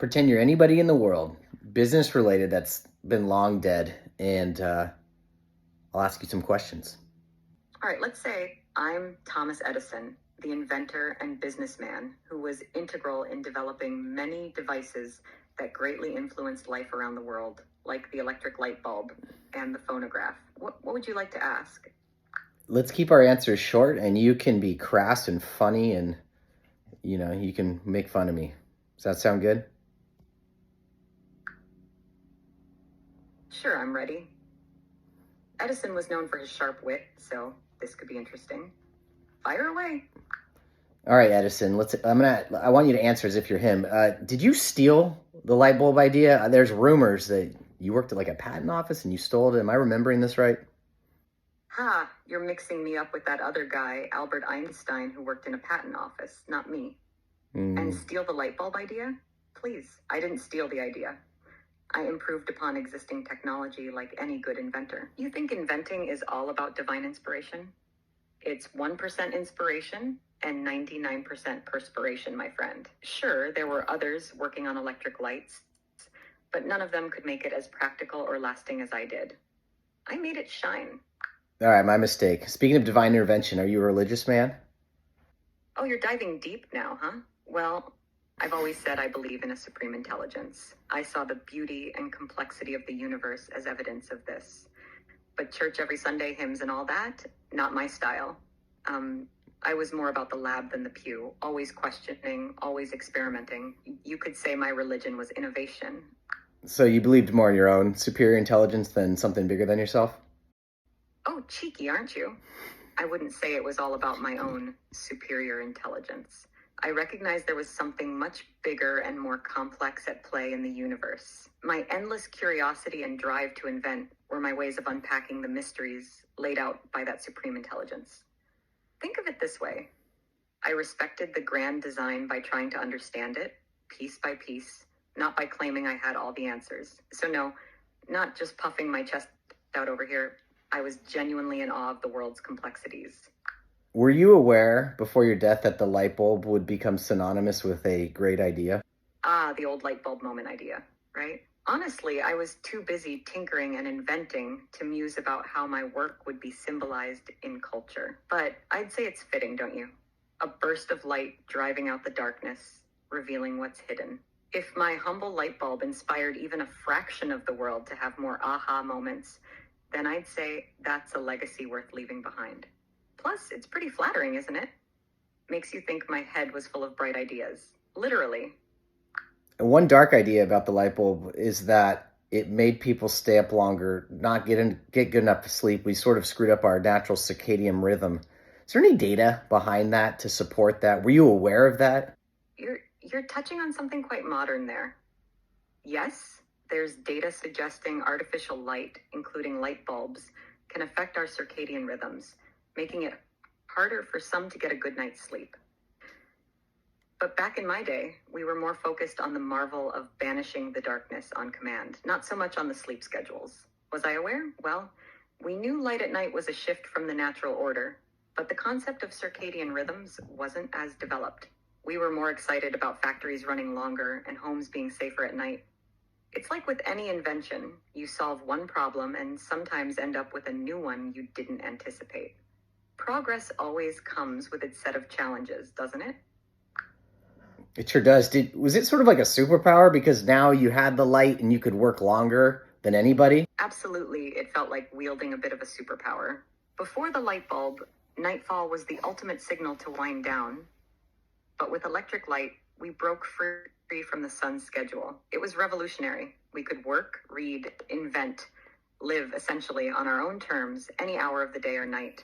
Pretend you're anybody in the world, business related, that's been long dead, and I'll ask you some questions. All right, let's say I'm Thomas Edison, the inventor and businessman who was integral in developing many devices that greatly influenced life around the world, like the electric light bulb and the phonograph. What would you like to ask? Let's keep our answers short, and you can be crass and funny, and you can make fun of me. Does that sound good? Sure, I'm ready. Edison was known for his sharp wit, so this could be interesting. Fire away. All right, Edison. I want you to answer as if you're him. Did you steal the light bulb idea? There's rumors that you worked at like a patent office and you stole it. Am I remembering this right? Ha, you're mixing me up with that other guy, Albert Einstein, who worked in a patent office, not me. And steal the light bulb idea? Please, I didn't steal the idea. I improved upon existing technology like any good inventor. You think inventing is all about divine inspiration? It's 1% inspiration and 99% perspiration, my friend. Sure, there were others working on electric lights, but none of them could make it as practical or lasting as I did. I made it shine. All right, my mistake. Speaking of divine intervention, are you a religious man? Oh, you're diving deep now, huh? Well, I've always said I believe in a supreme intelligence. I saw the beauty and complexity of the universe as evidence of this. But church every Sunday, hymns and all that, not my style. I was more about the lab than the pew, always questioning, always experimenting. You could say my religion was innovation. So you believed more in your own superior intelligence than something bigger than yourself? Oh, cheeky, aren't you? I wouldn't say it was all about my own superior intelligence. I recognized there was something much bigger and more complex at play in the universe. My endless curiosity and drive to invent were my ways of unpacking the mysteries laid out by that supreme intelligence. Think of it this way. I respected the grand design by trying to understand it, piece by piece, not by claiming I had all the answers. So no, not just puffing my chest out over here. I was genuinely in awe of the world's complexities. Were you aware before your death that the light bulb would become synonymous with a great idea? Ah, the old light bulb moment idea, right? Honestly, I was too busy tinkering and inventing to muse about how my work would be symbolized in culture. But I'd say it's fitting, don't you? A burst of light driving out the darkness, revealing what's hidden. If my humble light bulb inspired even a fraction of the world to have more aha moments, then I'd say that's a legacy worth leaving behind. Plus, it's pretty flattering, isn't it? Makes you think my head was full of bright ideas. Literally. One dark idea about the light bulb is that it made people stay up longer, not get good enough sleep. We sort of screwed up our natural circadian rhythm. Is there any data behind that to support that? Were you aware of that? You're touching on something quite modern there. Yes, there's data suggesting artificial light, including light bulbs, can affect our circadian rhythms, making it harder for some to get a good night's sleep. But back in my day, we were more focused on the marvel of banishing the darkness on command, not so much on the sleep schedules. Was I aware? Well, we knew light at night was a shift from the natural order, but the concept of circadian rhythms wasn't as developed. We were more excited about factories running longer and homes being safer at night. It's like with any invention, you solve one problem and sometimes end up with a new one you didn't anticipate. Progress always comes with its set of challenges, doesn't it? It sure does. Was it sort of like a superpower because now you had the light and you could work longer than anybody? Absolutely, it felt like wielding a bit of a superpower. Before the light bulb, nightfall was the ultimate signal to wind down. But with electric light, we broke free from the sun's schedule. It was revolutionary. We could work, read, invent, live essentially on our own terms any hour of the day or night.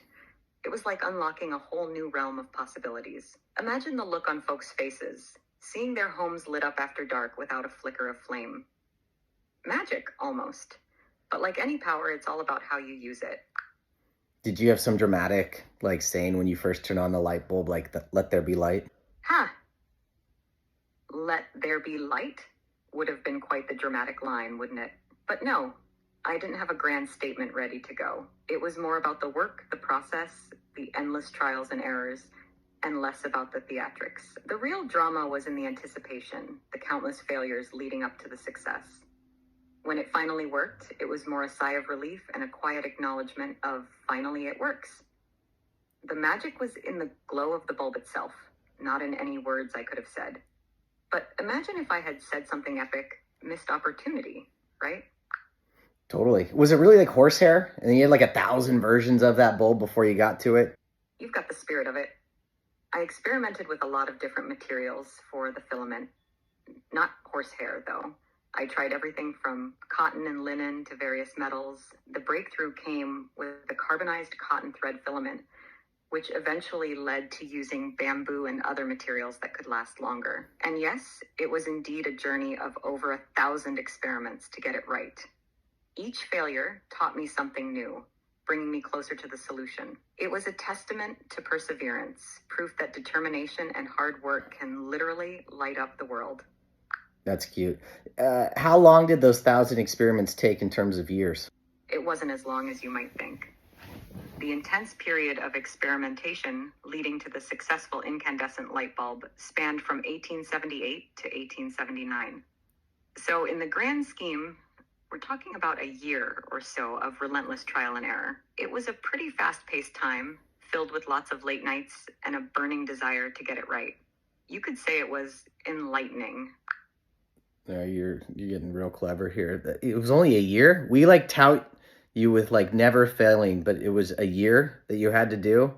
It was like unlocking a whole new realm of possibilities. Imagine the look on folks' faces, seeing their homes lit up after dark without a flicker of flame. Magic, almost. But like any power, it's all about how you use it. Did you have some dramatic, saying when you first turn on the light bulb, let there be light? Ha! Let there be light would have been quite the dramatic line, wouldn't it? But no, I didn't have a grand statement ready to go. It was more about the work, the process, the endless trials and errors, and less about the theatrics. The real drama was in the anticipation, the countless failures leading up to the success. When it finally worked, it was more a sigh of relief and a quiet acknowledgement of finally it works. The magic was in the glow of the bulb itself, not in any words I could have said. But imagine if I had said something epic, missed opportunity, right? Totally. Was it really like horsehair? And you had like 1,000 versions of that bulb before you got to it? You've got the spirit of it. I experimented with a lot of different materials for the filament. Not horsehair, though. I tried everything from cotton and linen to various metals. The breakthrough came with the carbonized cotton thread filament, which eventually led to using bamboo and other materials that could last longer. And yes, it was indeed a journey of over 1,000 experiments to get it right. Each failure taught me something new, bringing me closer to the solution. It was a testament to perseverance, proof that determination and hard work can literally light up the world. That's cute. How long did those 1,000 experiments take in terms of years? It wasn't as long as you might think. The intense period of experimentation leading to the successful incandescent light bulb spanned from 1878 to 1879. So in the grand scheme, we're talking about a year or so of relentless trial and error. It was a pretty fast-paced time, filled with lots of late nights and a burning desire to get it right. You could say it was enlightening. You're getting real clever here. It was only a year? We like tout you with like never failing, but it was a year that you had to do.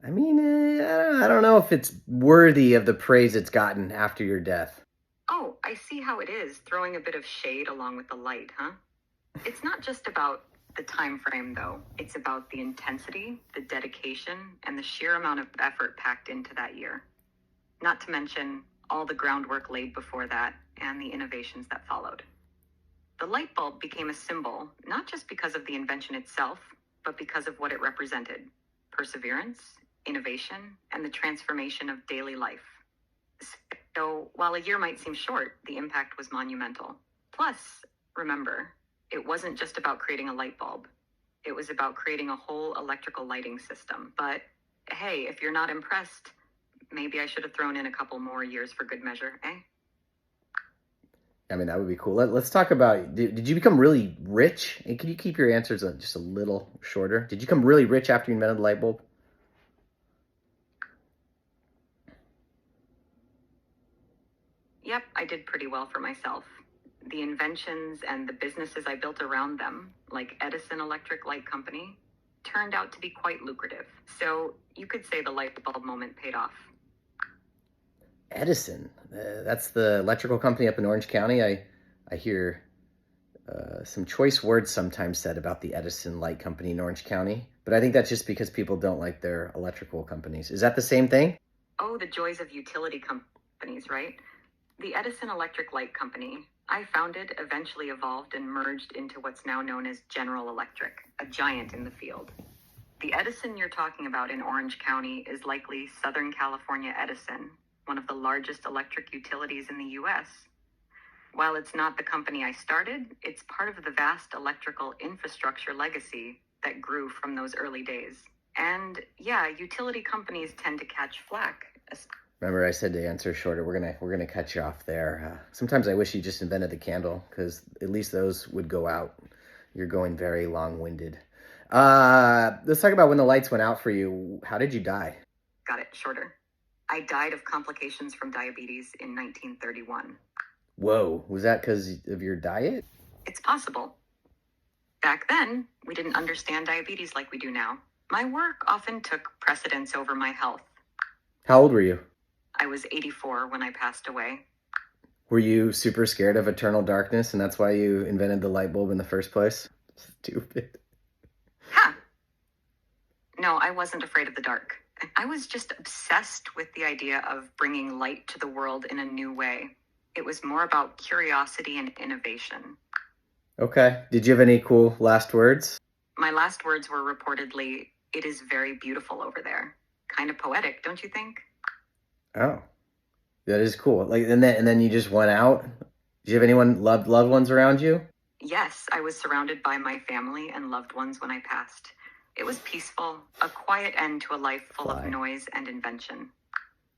I mean, I don't know if it's worthy of the praise it's gotten after your death. Oh, I see how it is, throwing a bit of shade along with the light, huh? It's not just about the time frame, though. It's about the intensity, the dedication, and the sheer amount of effort packed into that year. Not to mention all the groundwork laid before that and the innovations that followed. The light bulb became a symbol, not just because of the invention itself, but because of what it represented: perseverance, innovation, and the transformation of daily life. So while a year might seem short, the impact was monumental. Plus, remember, it wasn't just about creating a light bulb. It was about creating a whole electrical lighting system. But hey, if you're not impressed, maybe I should have thrown in a couple more years for good measure, eh? I mean, that would be cool. Let's talk about, did you become really rich? And can you keep your answers just a little shorter? Did you become really rich after you invented the light bulb? Yep, I did pretty well for myself. The inventions and the businesses I built around them, like Edison Electric Light Company, turned out to be quite lucrative. So you could say the light bulb moment paid off. Edison, that's the electrical company up in Orange County. I hear some choice words sometimes said about the Edison Light Company in Orange County, but I think that's just because people don't like their electrical companies. Is that the same thing? Oh, the joys of utility companies, right? The Edison Electric Light Company, I founded, eventually evolved and merged into what's now known as General Electric, a giant in the field. The Edison you're talking about in Orange County is likely Southern California Edison, one of the largest electric utilities in the U.S. While it's not the company I started, it's part of the vast electrical infrastructure legacy that grew from those early days. And yeah, utility companies tend to catch flack. Remember, I said to answer shorter. We're gonna cut you off there. Sometimes I wish you just invented the candle, because at least those would go out. You're going very long-winded. Let's talk about when the lights went out for you. How did you die? Got it, shorter. I died of complications from diabetes in 1931. Whoa, was that because of your diet? It's possible. Back then, we didn't understand diabetes like we do now. My work often took precedence over my health. How old were you? I was 84 when I passed away. Were you super scared of eternal darkness, and that's why you invented the light bulb in the first place? Stupid. Ha! No, I wasn't afraid of the dark. I was just obsessed with the idea of bringing light to the world in a new way. It was more about curiosity and innovation. Okay. Did you have any cool last words? My last words were reportedly, "It is very beautiful over there." Kind of poetic, don't you think? Oh, that is cool. Like, and then you just went out. Did you have anyone loved ones around you? Yes, I was surrounded by my family and loved ones when I passed. It was peaceful, a quiet end to a life full of noise and invention.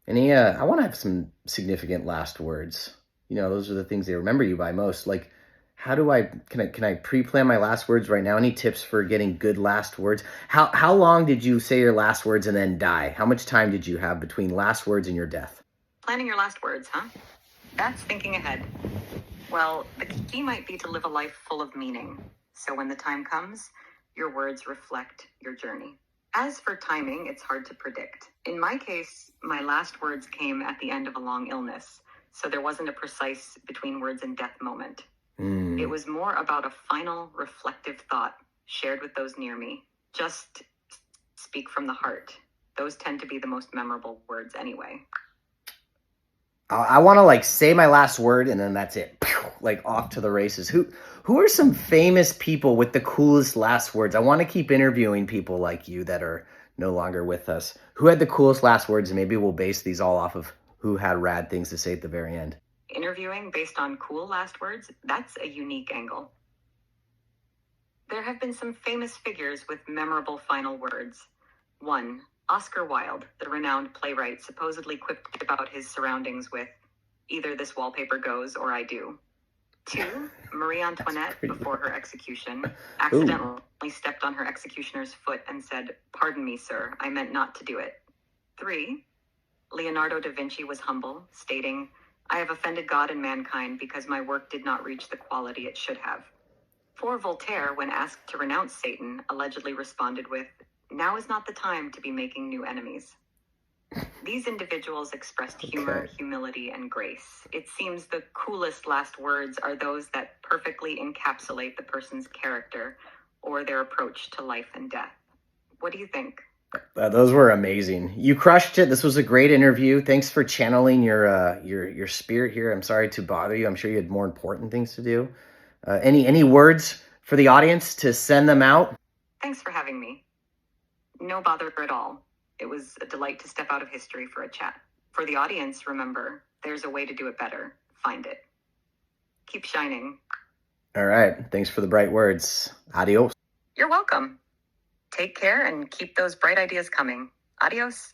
I want to have some significant last words. Those are the things they remember you by most. Like, can I pre-plan my last words right now? Any tips for getting good last words? How long did you say your last words and then die? How much time did you have between last words and your death? Planning your last words, huh? That's thinking ahead. Well, the key might be to live a life full of meaning. So when the time comes, your words reflect your journey. As for timing, it's hard to predict. In my case, my last words came at the end of a long illness, so there wasn't a precise between words and death moment. It was more about a final reflective thought shared with those near me. Just speak from the heart. Those tend to be the most memorable words anyway. I want to like say my last word and then that's it. Like off to the races. Who are some famous people with the coolest last words? I want to keep interviewing people like you that are no longer with us. Who had the coolest last words? And maybe we'll base these all off of who had rad things to say at the very end. Interviewing based on cool last words, that's a unique angle. There have been some famous figures with memorable final words. 1. Oscar Wilde, the renowned playwright, supposedly quipped about his surroundings with, "Either this wallpaper goes or I do." 2. Marie Antoinette, before her execution, accidentally stepped on her executioner's foot and said, "Pardon me, sir, I meant not to do it." 3. Leonardo da Vinci was humble, stating, "I have offended God and mankind because my work did not reach the quality it should have." 4. Voltaire, when asked to renounce Satan, allegedly responded with, "Now is not the time to be making new enemies." These individuals expressed humor, humility, and grace. It seems the coolest last words are those that perfectly encapsulate the person's character or their approach to life and death. What do you think? Those were amazing. You crushed it. This was a great interview. Thanks for channeling your spirit here. I'm sorry to bother you. I'm sure you had more important things to do. Any words for the audience to send them out? Thanks for having me. No bother at all. It was a delight to step out of history for a chat. For the audience, remember, there's a way to do it better. Find it. Keep shining. All right. Thanks for the bright words. Adios. You're welcome. Take care and keep those bright ideas coming. Adios.